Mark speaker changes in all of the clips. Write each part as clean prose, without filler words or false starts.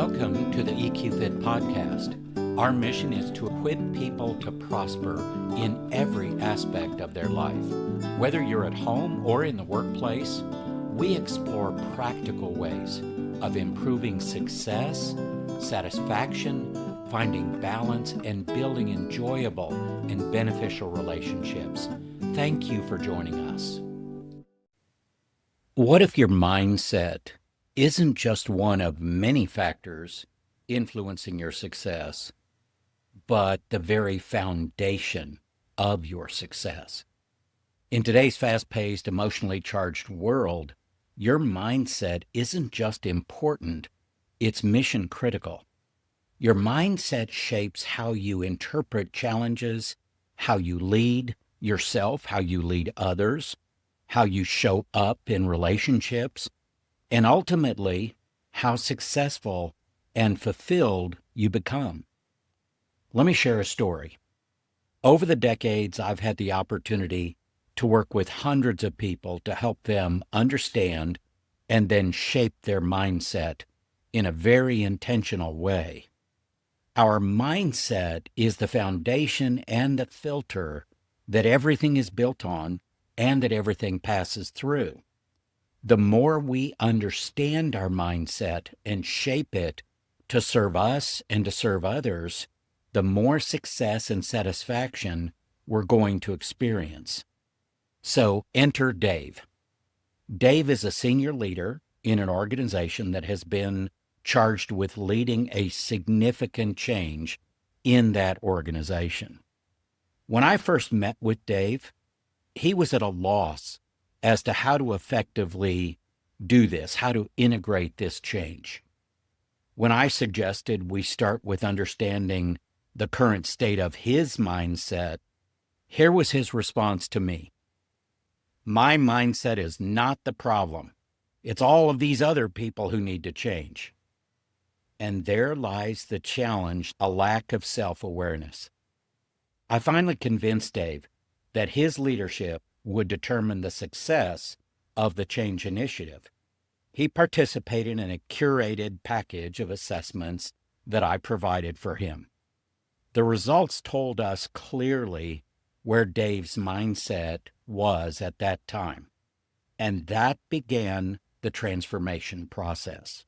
Speaker 1: Welcome to the EQFIT podcast. Our mission is to equip people to prosper in every aspect of their life. Whether you're at home or in the workplace, we explore practical ways of improving success, satisfaction, finding balance, and building enjoyable and beneficial relationships. Thank you for joining us. What if your mindset isn't just one of many factors influencing your success, but the very foundation of your success? In today's fast-paced, emotionally charged world, your mindset isn't just important, it's mission critical. Your mindset shapes how you interpret challenges, how you lead yourself, how you lead others, how you show up in relationships, and ultimately, how successful and fulfilled you become. Let me share a story. Over the decades, I've had the opportunity to work with hundreds of people to help them understand and then shape their mindset in a very intentional way. Our mindset is the foundation and the filter that everything is built on and that everything passes through. The more we understand our mindset and shape it to serve us and to serve others, the more success and satisfaction we're going to experience. So enter Dave. Dave is a senior leader in an organization that has been charged with leading a significant change in that organization. When I first met with Dave, he was at a loss as to how to effectively do this, how to integrate this change. When I suggested we start with understanding the current state of his mindset, here was his response to me. My mindset is not the problem. It's all of these other people who need to change. And there lies the challenge, a lack of self-awareness. I finally convinced Dave that his leadership would determine the success of the change initiative. He participated in a curated package of assessments that I provided for him. The results told us clearly where Dave's mindset was at that time, and that began the transformation process.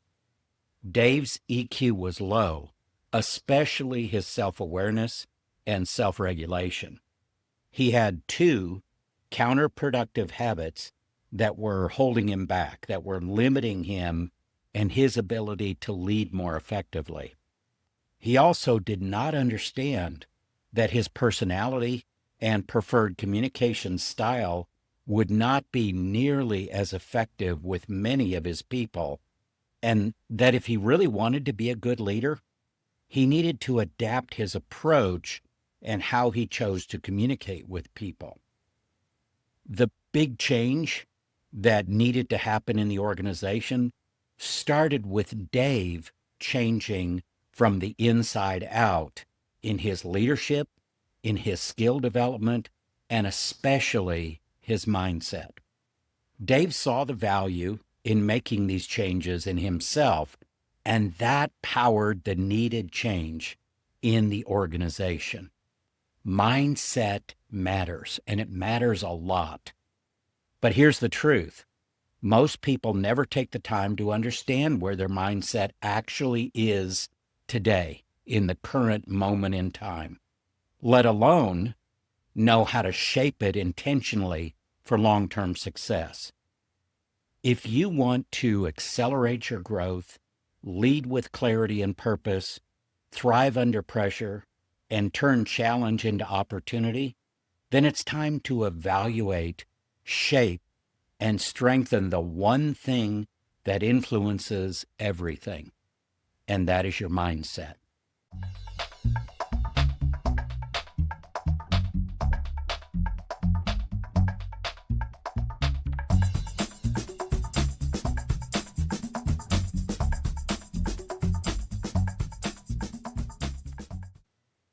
Speaker 1: Dave's EQ was low, especially his self-awareness and self-regulation. He had two counterproductive habits that were holding him back, that were limiting him and his ability to lead more effectively. He also did not understand that his personality and preferred communication style would not be nearly as effective with many of his people, and that if he really wanted to be a good leader, he needed to adapt his approach and how he chose to communicate with people. The big change that needed to happen in the organization started with Dave changing from the inside out in his leadership, in his skill development, and especially his mindset. Dave saw the value in making these changes in himself, and that powered the needed change in the organization. Mindset matters, and it matters a lot. But here's the truth. Most people never take the time to understand where their mindset actually is today, in the current moment in time, let alone know how to shape it intentionally for long-term success. If you want to accelerate your growth, lead with clarity and purpose, thrive under pressure, and turn challenge into opportunity, then it's time to evaluate, shape, and strengthen the one thing that influences everything, and that is your mindset.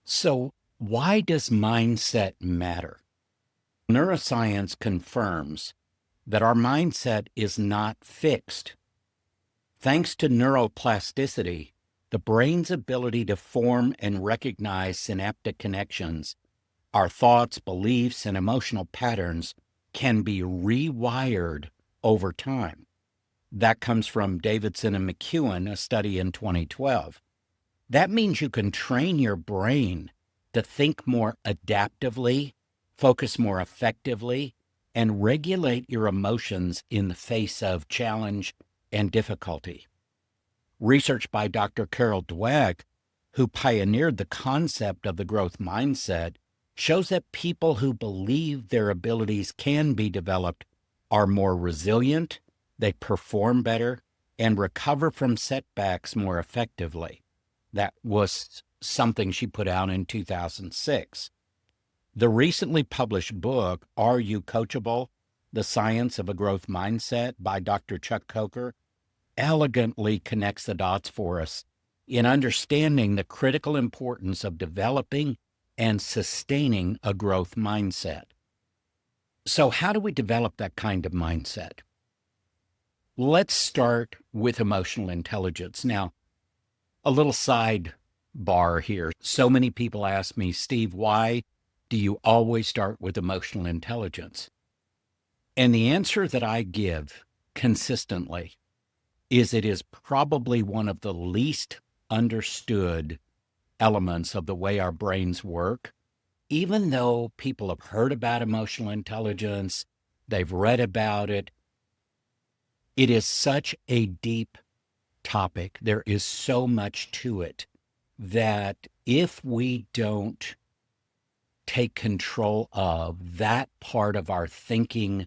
Speaker 1: So, why does mindset matter? Neuroscience confirms that our mindset is not fixed. Thanks to neuroplasticity, The brain's ability to form and recognize synaptic connections, our thoughts, beliefs, and emotional patterns can be rewired over time. That comes from Davidson and McEwen, a study in 2012. That means you can train your brain to think more adaptively, focus more effectively, and regulate your emotions in the face of challenge and difficulty. Research by Dr. Carol Dweck, who pioneered the concept of the growth mindset, shows that people who believe their abilities can be developed are more resilient, they perform better, and recover from setbacks more effectively. That was something she put out in 2006. The recently published book, Are You Coachable? The Science of a Growth Mindset by Dr. Chuck Coker, elegantly connects the dots for us in understanding the critical importance of developing and sustaining a growth mindset. So, how do we develop that kind of mindset? Let's start with emotional intelligence. Now, a little sidebar here. So many people ask me, Steve, why do you always start with emotional intelligence? And the answer that I give consistently is it is probably one of the least understood elements of the way our brains work. Even though people have heard about emotional intelligence, they've read about it, it is such a deep topic. There is so much to it that if we don't take control of that part of our thinking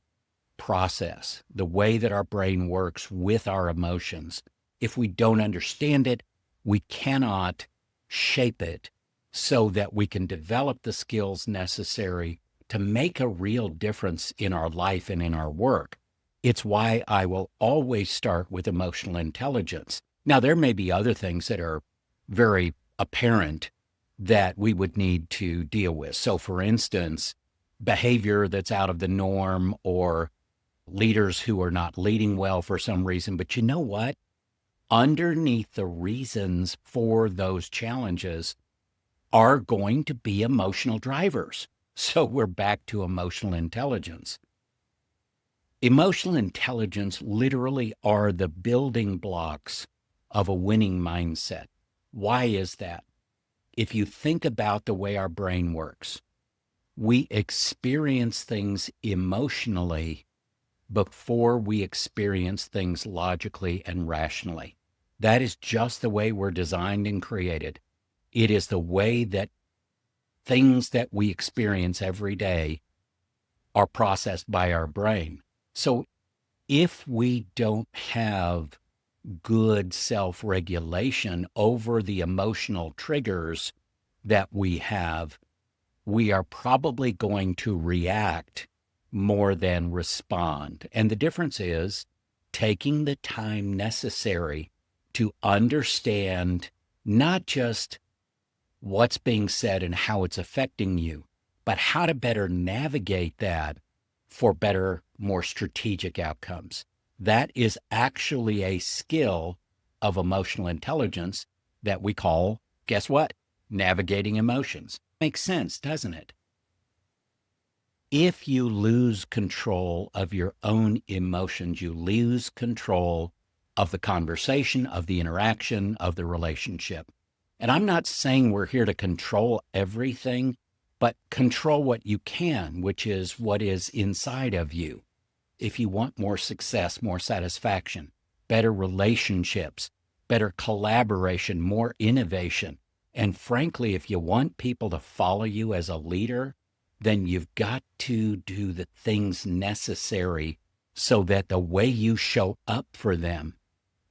Speaker 1: process, the way that our brain works with our emotions, if we don't understand it, we cannot shape it so that we can develop the skills necessary to make a real difference in our life and in our work. It's why I will always start with emotional intelligence. Now, there may be other things that are very apparent that we would need to deal with. So, for instance, behavior that's out of the norm or leaders who are not leading well for some reason. But you know what? Underneath the reasons for those challenges are going to be emotional drivers. So we're back to emotional intelligence. Emotional intelligence literally are the building blocks of a winning mindset. Why is that? If you think about the way our brain works, we experience things emotionally before we experience things logically and rationally. That is just the way we're designed and created. It is the way that things that we experience every day are processed by our brain. So if we don't have good self-regulation over the emotional triggers that we have, we are probably going to react more than respond. And the difference is taking the time necessary to understand not just what's being said and how it's affecting you, but how to better navigate that for better, more strategic outcomes. That is actually a skill of emotional intelligence that we call, guess what? Navigating emotions. Makes sense, doesn't it? If you lose control of your own emotions, you lose control of the conversation, of the interaction, of the relationship. And I'm not saying we're here to control everything, but control what you can, which is what is inside of you. If you want more success, more satisfaction, better relationships, better collaboration, more innovation, and frankly, if you want people to follow you as a leader, then you've got to do the things necessary so that the way you show up for them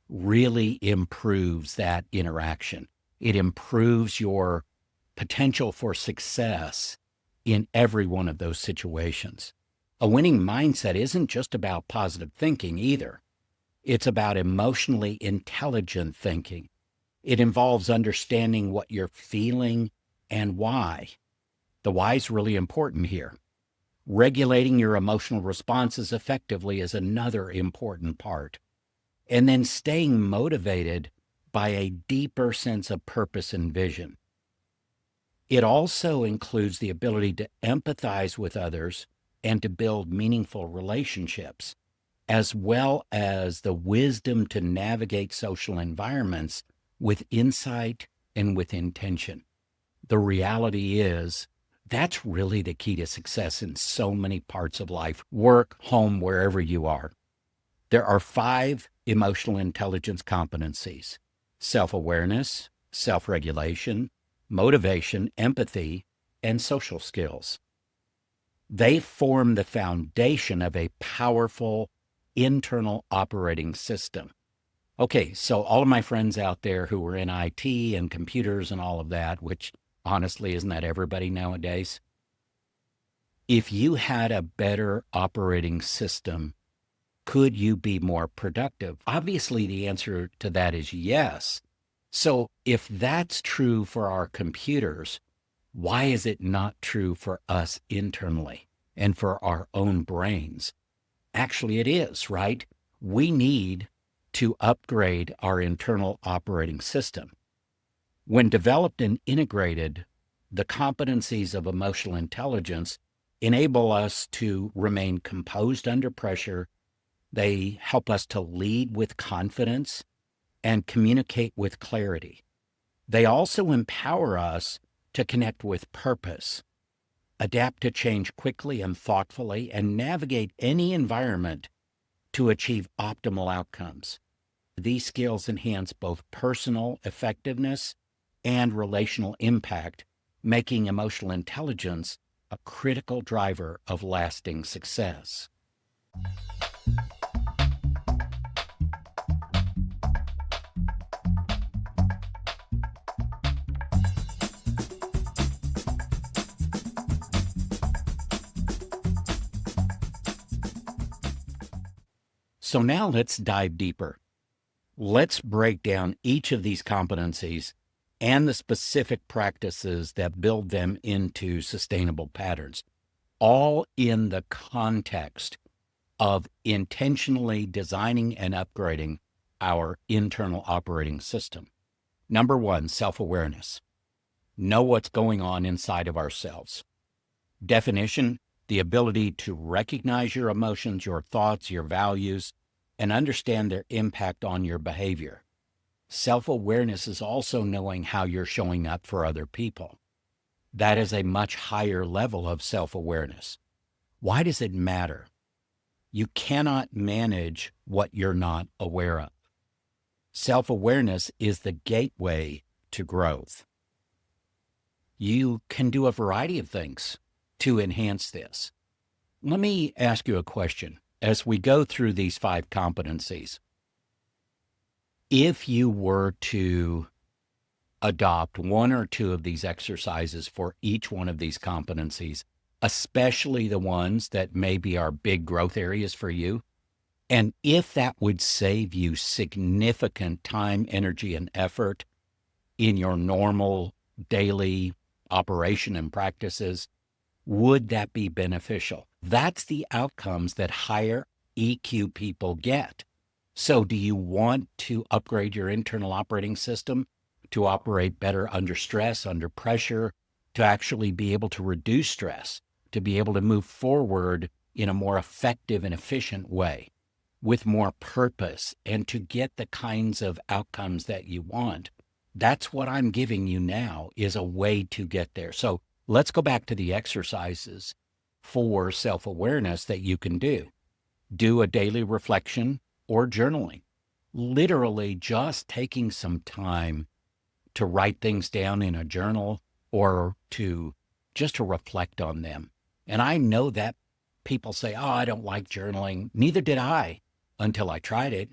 Speaker 1: really improves that interaction. It improves your potential for success in every one of those situations. A winning mindset isn't just about positive thinking either. It's about emotionally intelligent thinking. It involves understanding what you're feeling and why. The why is really important here. Regulating your emotional responses effectively is another important part. And then staying motivated by a deeper sense of purpose and vision. It also includes the ability to empathize with others and to build meaningful relationships, as well as the wisdom to navigate social environments with insight and with intention. The reality is, that's really the key to success in so many parts of life, work, home, wherever you are. There are 5 emotional intelligence competencies: self-awareness, self-regulation, motivation, empathy, and social skills. They form the foundation of a powerful internal operating system. Okay, so all of my friends out there who are in IT and computers and all of that, which honestly, isn't that everybody nowadays? If you had a better operating system, could you be more productive? Obviously, the answer to that is yes. So if that's true for our computers, why is it not true for us internally and for our own brains? Actually, it is, right? We need to upgrade our internal operating system. When developed and integrated, the competencies of emotional intelligence enable us to remain composed under pressure. They help us to lead with confidence and communicate with clarity. They also empower us to connect with purpose, adapt to change quickly and thoughtfully, and navigate any environment to achieve optimal outcomes. These skills enhance both personal effectiveness and relational impact, making emotional intelligence a critical driver of lasting success. So now let's dive deeper. Let's break down each of these competencies and the specific practices that build them into sustainable patterns, all in the context of intentionally designing and upgrading our internal operating system. Number 1, self-awareness. Know what's going on inside of ourselves. Definition: the ability to recognize your emotions, your thoughts, your values, and understand their impact on your behavior. Self-awareness is also knowing how you're showing up for other people. That is a much higher level of self-awareness. Why does it matter? You cannot manage what you're not aware of. Self-awareness is the gateway to growth. You can do a variety of things to enhance this. Let me ask you a question. As we go through these 5 competencies, if you were to adopt 1 or 2 of these exercises for each one of these competencies, especially the ones that maybe are big growth areas for you, and if that would save you significant time, energy, and effort in your normal daily operation and practices, would that be beneficial? That's the outcomes that higher EQ people get. So do you want to upgrade your internal operating system to operate better under stress, under pressure, to actually be able to reduce stress, to be able to move forward in a more effective and efficient way with more purpose, and to get the kinds of outcomes that you want? That's what I'm giving you now, is a way to get there. So let's go back to the exercises for self-awareness that you can do. Do a daily reflection or journaling. Literally just taking some time to write things down in a journal or to just to reflect on them. And I know that people say, oh, I don't like journaling. Neither did I until I tried it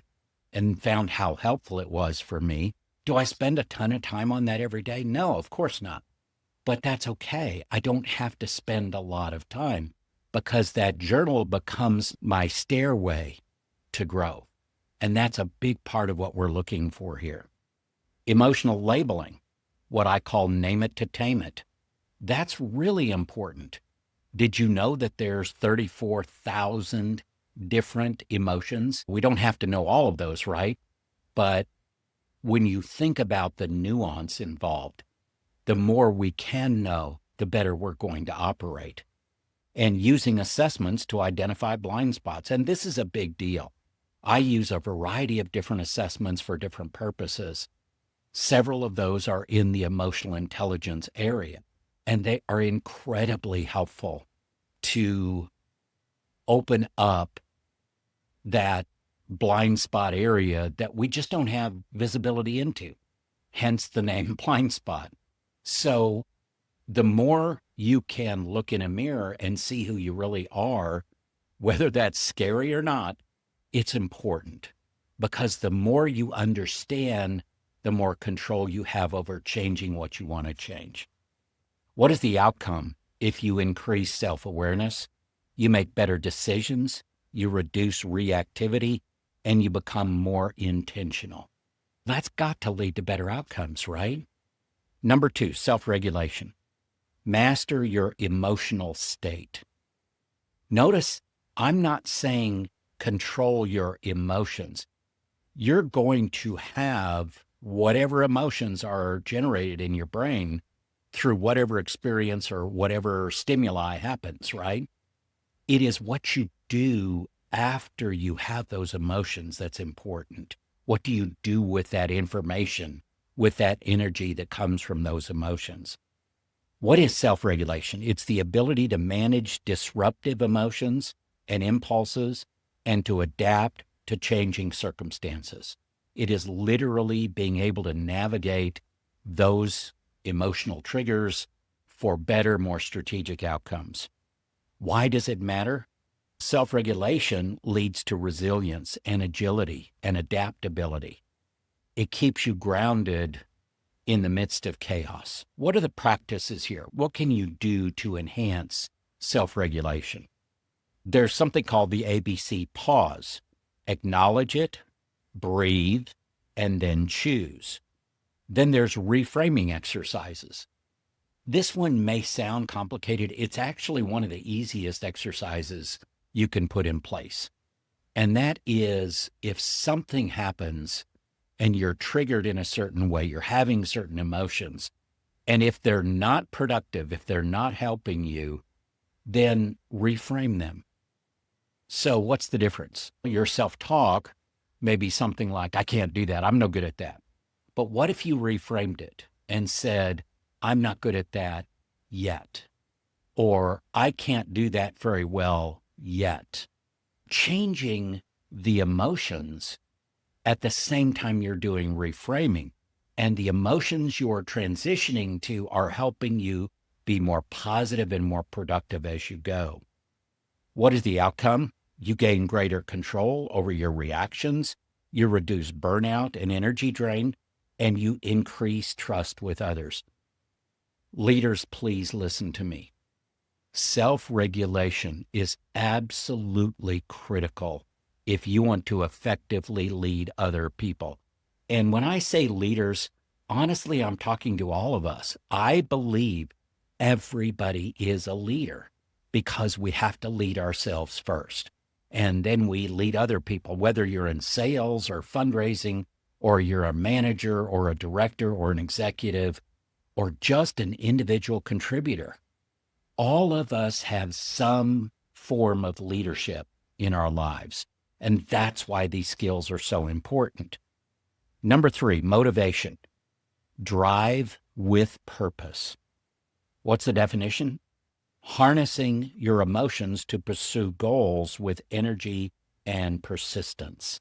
Speaker 1: and found how helpful it was for me. Do I spend a ton of time on that every day? No, of course not. But that's okay. I don't have to spend a lot of time because that journal becomes my stairway to grow. And that's a big part of what we're looking for here. Emotional labeling, what I call name it to tame it. That's really important. Did you know that there's 34,000 different emotions? We don't have to know all of those, right? But when you think about the nuance involved, the more we can know, the better we're going to operate. And using assessments to identify blind spots. And this is a big deal. I use a variety of different assessments for different purposes. Several of those are in the emotional intelligence area, and they are incredibly helpful to open up that blind spot area that we just don't have visibility into, hence the name blind spot. So the more you can look in a mirror and see who you really are, whether that's scary or not, it's important, because the more you understand, the more control you have over changing what you want to change. What is the outcome if you increase self-awareness? You make better decisions, you reduce reactivity, and you become more intentional. That's got to lead to better outcomes, right? Number 2, self-regulation. Master your emotional state. Notice I'm not saying control your emotions. You're going to have whatever emotions are generated in your brain through whatever experience or whatever stimuli happens, right? It is what you do after you have those emotions that's important. What do you do with that information, with that energy that comes from those emotions? What is self-regulation? It's the ability to manage disruptive emotions and impulses and to adapt to changing circumstances. It is literally being able to navigate those emotional triggers for better, more strategic outcomes. Why does it matter? Self-regulation leads to resilience and agility and adaptability. It keeps you grounded in the midst of chaos. What are the practices here? What can you do to enhance self-regulation? There's something called the ABC pause. Acknowledge it, breathe, and then choose. Then there's reframing exercises. This one may sound complicated. It's actually one of the easiest exercises you can put in place. And that is, if something happens and you're triggered in a certain way, you're having certain emotions, and if they're not productive, if they're not helping you, then reframe them. So what's the difference? Your self-talk may be something like, I can't do that, I'm no good at that. But what if you reframed it and said, I'm not good at that yet, or I can't do that very well yet? Changing the emotions at the same time you're doing reframing, and the emotions you're transitioning to are helping you be more positive and more productive as you go. What is the outcome? You gain greater control over your reactions, you reduce burnout and energy drain, and you increase trust with others. Leaders, please listen to me. Self-regulation is absolutely critical if you want to effectively lead other people. And when I say leaders, honestly, I'm talking to all of us. I believe everybody is a leader because we have to lead ourselves first. And then we lead other people, whether you're in sales or fundraising, or you're a manager or a director or an executive, or just an individual contributor. All of us have some form of leadership in our lives. And that's why these skills are so important. Number 3, motivation. Drive with purpose. What's the definition? Harnessing your emotions to pursue goals with energy and persistence.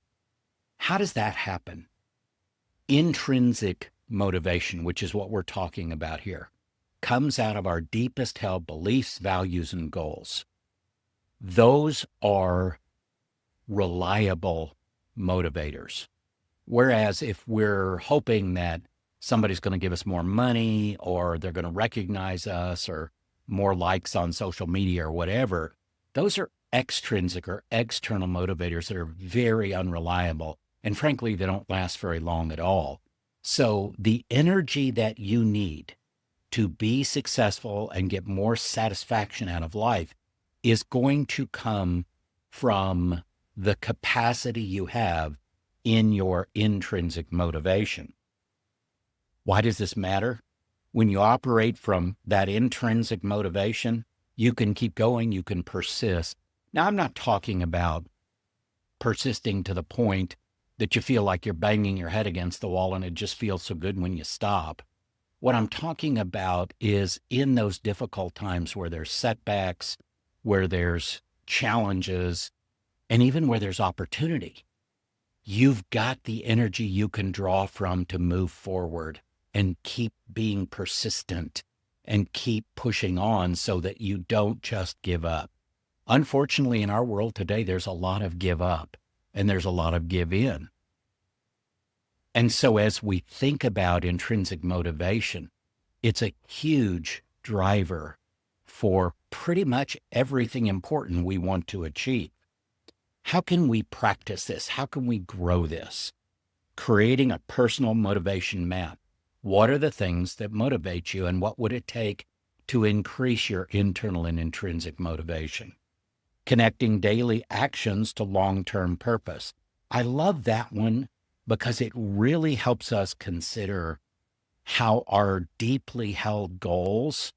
Speaker 1: How does that happen? Intrinsic motivation, which is what we're talking about here, comes out of our deepest held beliefs, values, and goals. Those are reliable motivators. Whereas if we're hoping that somebody's going to give us more money, or they're going to recognize us, or more likes on social media or whatever, those are extrinsic or external motivators that are very unreliable. And frankly, they don't last very long at all. So the energy that you need to be successful and get more satisfaction out of life is going to come from the capacity you have in your intrinsic motivation. Why does this matter? When you operate from that intrinsic motivation, you can keep going, you can persist. Now, I'm not talking about persisting to the point that you feel like you're banging your head against the wall and it just feels so good when you stop. What I'm talking about is in those difficult times where there's setbacks, where there's challenges, and even where there's opportunity, you've got the energy you can draw from to move forward and keep being persistent and keep pushing on so that you don't just give up. Unfortunately, in our world today, there's a lot of give up and there's a lot of give in. And so as we think about intrinsic motivation, it's a huge driver for pretty much everything important we want to achieve. How can we practice this? How can we grow this? Creating a personal motivation map. What are the things that motivate you and what would it take to increase your internal and intrinsic motivation? Connecting daily actions to long-term purpose. I love that one because it really helps us consider how our deeply held goals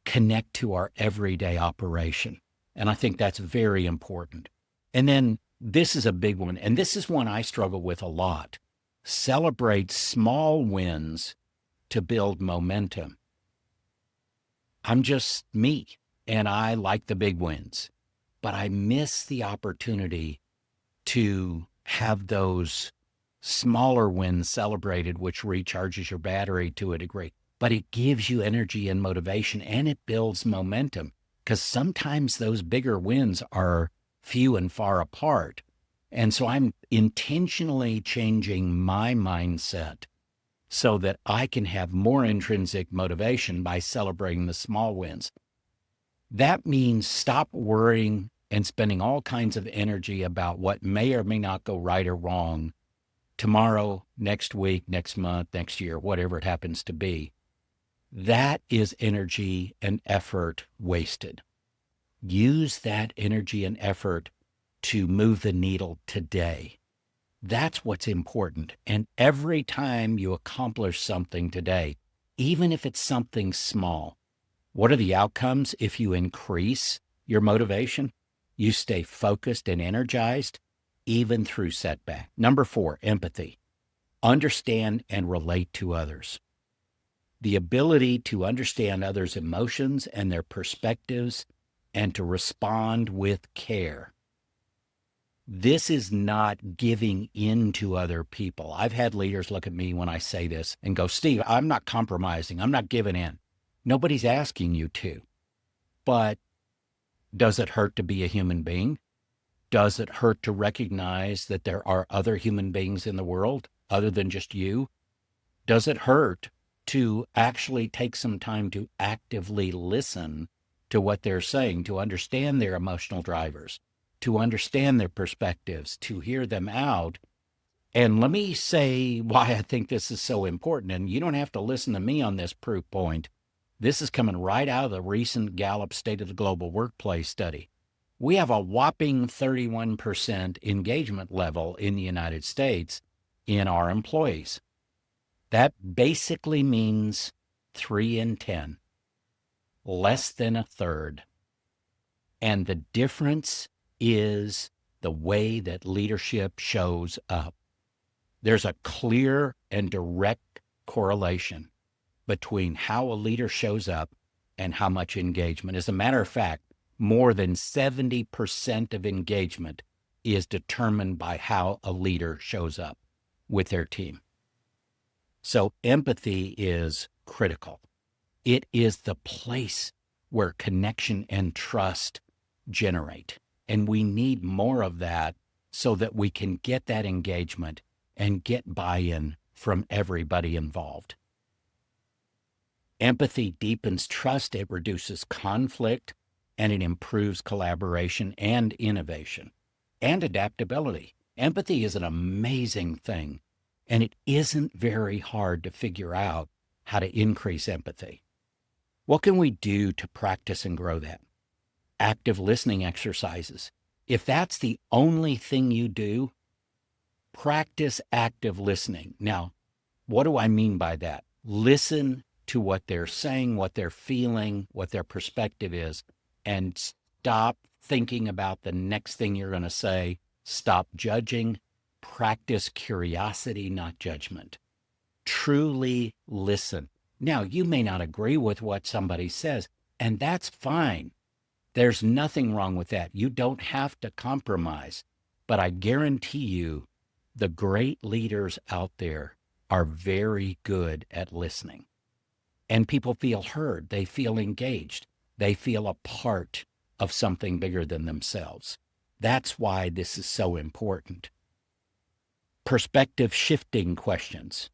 Speaker 1: connect to our everyday operation. And I think that's very important. And then this is a big one, and this is one I struggle with a lot. Celebrate small wins to build momentum. I'm just me, and I like the big wins, but I miss the opportunity to have those smaller wins celebrated, which recharges your battery to a degree. But it gives you energy and motivation, and it builds momentum, because sometimes those bigger wins are few and far apart. And so I'm intentionally changing my mindset so that I can have more intrinsic motivation by celebrating the small wins. That means stop worrying and spending all kinds of energy about what may or may not go right or wrong tomorrow, next week, next month, next year, whatever it happens to be. That is energy and effort wasted. Use that energy and effort to move the needle today. That's what's important. And every time you accomplish something today, even if it's something small, what are the outcomes if you increase your motivation? You stay focused and energized, even through setback. Number 4, empathy. Understand and relate to others. The ability to understand others' emotions and their perspectives and to respond with care. This is not giving in to other people. I've had leaders look at me when I say this and go, Steve, I'm not compromising. I'm not giving in. Nobody's asking you to. But does it hurt to be a human being? Does it hurt to recognize that there are other human beings in the world other than just you? Does it hurt to actually take some time to actively listen to what they're saying, to understand their emotional drivers, to understand their perspectives, to hear them out? And let me say why I think this is so important. And you don't have to listen to me on this proof point. This is coming right out of the recent Gallup State of the Global Workplace study. We have a whopping 31% engagement level in the United States in our employees. That basically means 3 in 10, less than a third. And the difference is the way that leadership shows up. There's a clear and direct correlation between how a leader shows up and how much engagement. As a matter of fact, more than 70% of engagement is determined by how a leader shows up with their team. So empathy is critical. It is the place where connection and trust generate. And we need more of that so that we can get that engagement and get buy-in from everybody involved. Empathy deepens trust, it reduces conflict, and it improves collaboration and innovation and adaptability. Empathy is an amazing thing, and it isn't very hard to figure out how to increase empathy. What can we do to practice and grow that? Active listening exercises. If that's the only thing you do, Practice active listening. Now, what do I mean by that? Listen to what they're saying, what they're feeling, what their perspective is, and stop thinking about the next thing you're going to say. Stop judging. Practice curiosity, not judgment. Truly listen. Now, you may not agree with what somebody says, and that's fine. There's nothing wrong with that. You don't have to compromise. But I guarantee you, the great leaders out there are very good at listening. And people feel heard. They feel engaged. They feel a part of something bigger than themselves. That's why this is so important. Perspective shifting questions.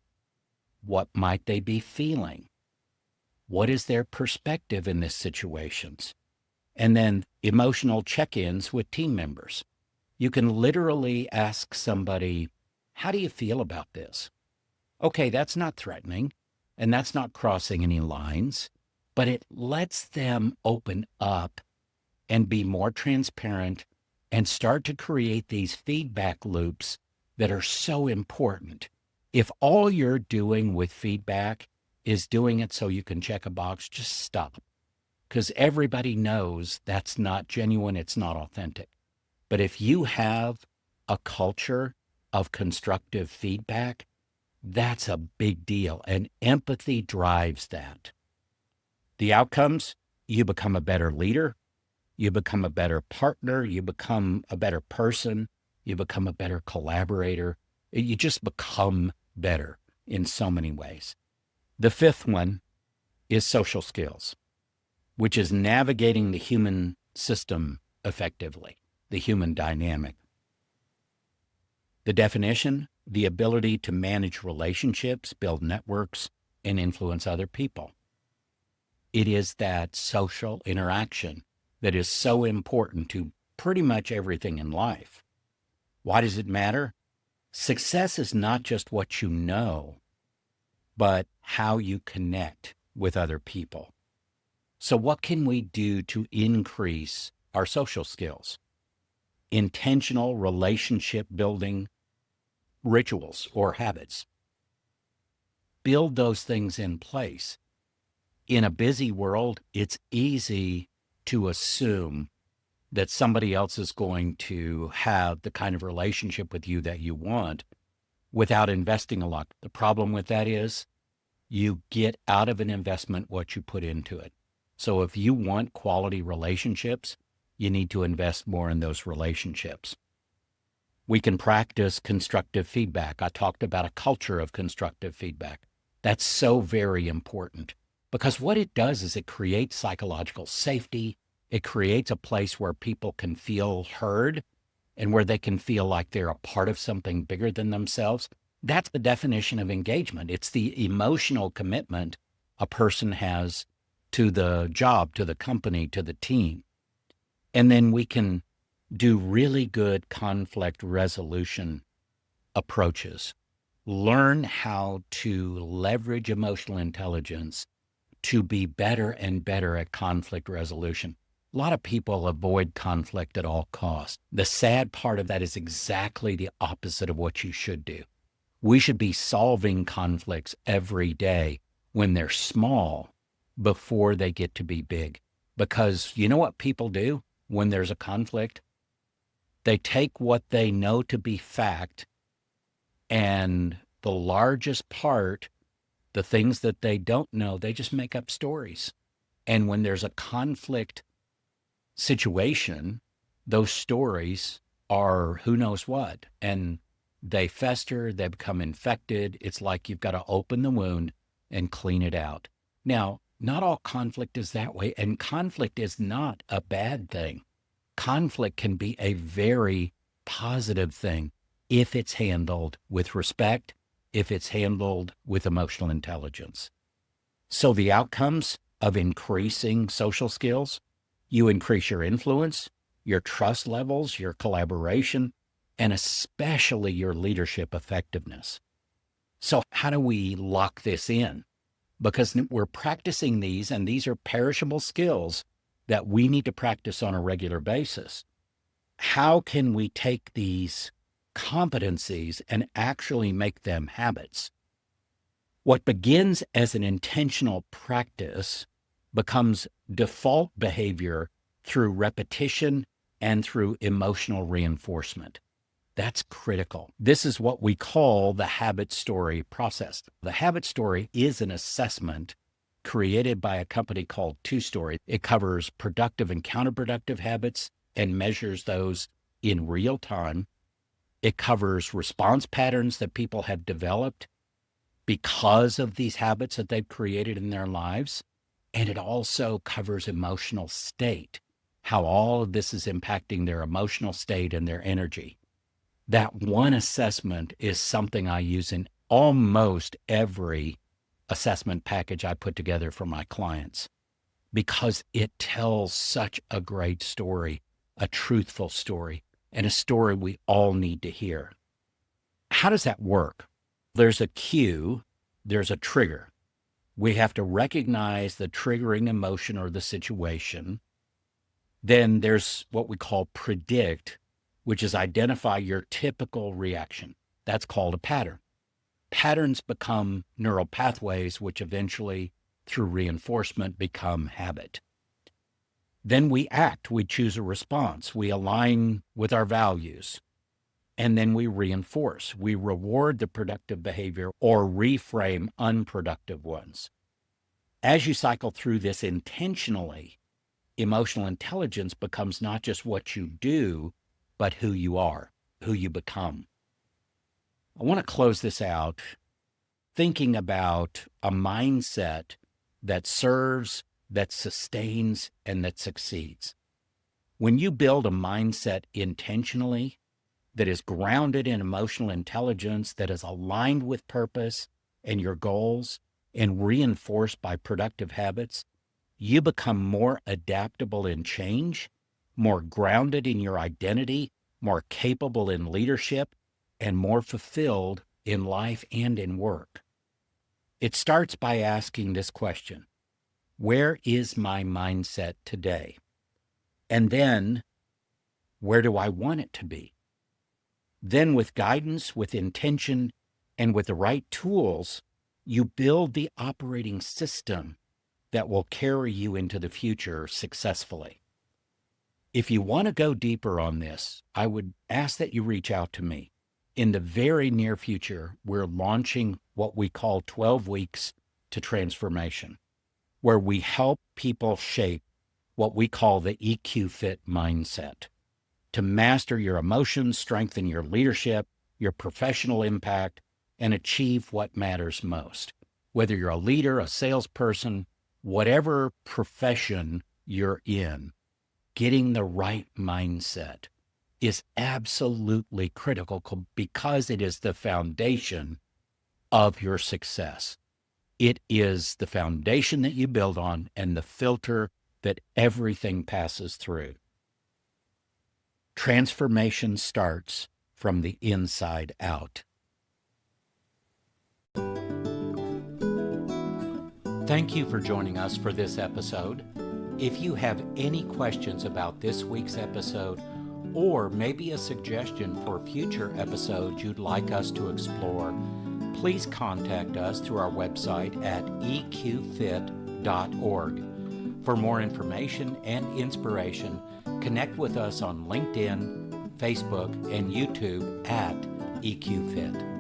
Speaker 1: What might they be feeling? What is their perspective in this situation? And then emotional check-ins with team members. You can literally ask somebody, how do you feel about this? Okay, that's not threatening, and that's not crossing any lines, but it lets them open up and be more transparent and start to create these feedback loops that are so important. If all you're doing with feedback is doing it so you can check a box, just stop. Because everybody knows that's not genuine, it's not authentic. But if you have a culture of constructive feedback, that's a big deal. And empathy drives that. The outcomes, you become a better leader, you become a better partner, you become a better person, you become a better collaborator. You just become better in so many ways. The fifth one is social skills, which is navigating the human system effectively, the human dynamic. The definition, the ability to manage relationships, build networks, and influence other people. It is that social interaction that is so important to pretty much everything in life. Why does it matter? Success is not just what you know, but how you connect with other people. So what can we do to increase our social skills? Intentional relationship building rituals or habits. Build those things in place. In a busy world, it's easy to assume that somebody else is going to have the kind of relationship with you that you want without investing a lot. The problem with that is you get out of an investment what you put into it. So if you want quality relationships, you need to invest more in those relationships. We can practice constructive feedback. I talked about a culture of constructive feedback. That's so very important because what it does is it creates psychological safety. It creates a place where people can feel heard and where they can feel like they're a part of something bigger than themselves. That's the definition of engagement. It's the emotional commitment a person has to the job, to the company, to the team. And then we can do really good conflict resolution approaches. Learn how to leverage emotional intelligence to be better and better at conflict resolution. A lot of people avoid conflict at all costs. The sad part of that is exactly the opposite of what you should do. We should be solving conflicts every day when they're small before they get to be big. Because you know what people do when there's a conflict? They take what they know to be fact, and the largest part, the things that they don't know, they just make up stories. And when there's a conflict situation, those stories are who knows what. And they fester, they become infected. It's like you've got to open the wound and clean it out. Now, not all conflict is that way, and conflict is not a bad thing. Conflict can be a very positive thing if it's handled with respect, if it's handled with emotional intelligence. So the outcomes of increasing social skills, you increase your influence, your trust levels, your collaboration, and especially your leadership effectiveness. So how do we lock this in? Because we're practicing these, and these are perishable skills that we need to practice on a regular basis. How can we take these competencies and actually make them habits. What begins as an intentional practice becomes default behavior through repetition and through emotional reinforcement. That's critical. This is what we call the habit story process. The habit story is an assessment created by a company called Two Story. It covers productive and counterproductive habits and measures those in real time. It covers response patterns that people have developed because of these habits that they've created in their lives. And it also covers emotional state, how all of this is impacting their emotional state and their energy. That one assessment is something I use in almost every assessment package I put together for my clients because it tells such a great story, a truthful story, and a story we all need to hear. How does that work? There's a cue, there's a trigger. We have to recognize the triggering emotion or the situation. Then there's what we call predict, which is identify your typical reaction. That's called a pattern. Patterns become neural pathways, which eventually, through reinforcement, become habit. Then we act, we choose a response, we align with our values, and then we reinforce. We reward the productive behavior or reframe unproductive ones. As you cycle through this intentionally, emotional intelligence becomes not just what you do, but who you are, who you become. I want to close this out thinking about a mindset that serves, that sustains, and that succeeds. When you build a mindset intentionally that is grounded in emotional intelligence, that is aligned with purpose and your goals, and reinforced by productive habits, you become more adaptable in change, more grounded in your identity, more capable in leadership, and more fulfilled in life and in work. It starts by asking this question: where is my mindset today? And then, where do I want it to be? Then with guidance, with intention, and with the right tools, you build the operating system that will carry you into the future successfully. If you want to go deeper on this, I would ask that you reach out to me. In the very near future, we're launching what we call 12 Weeks to Transformation, where we help people shape what we call the EQFIT mindset to master your emotions, strengthen your leadership, your professional impact, and achieve what matters most. Whether you're a leader, a salesperson, whatever profession you're in, getting the right mindset is absolutely critical because it is the foundation of your success. It is the foundation that you build on and the filter that everything passes through. Transformation starts from the inside out. Thank you for joining us for this episode. If you have any questions about this week's episode, or maybe a suggestion for future episodes you'd like us to explore, please contact us through our website at eqfit.org. For more information and inspiration, connect with us on LinkedIn, Facebook, and YouTube at EQFIT.